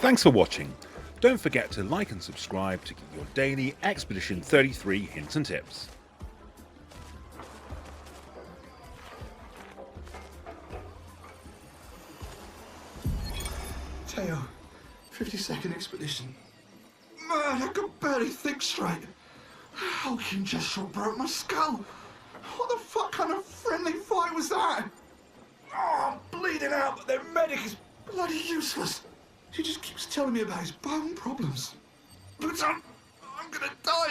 Thanks for watching. Don't forget to like and subscribe to get your daily Expedition 33 hints and tips. Teo, 52nd Expedition. Man, I could barely think straight. Hulking Gestral broke my skull. What the fuck kind of friendly fight was that? Oh, I'm bleeding out, but their medic is bloody useless. He just keeps telling me about his bone problems. But I'm gonna die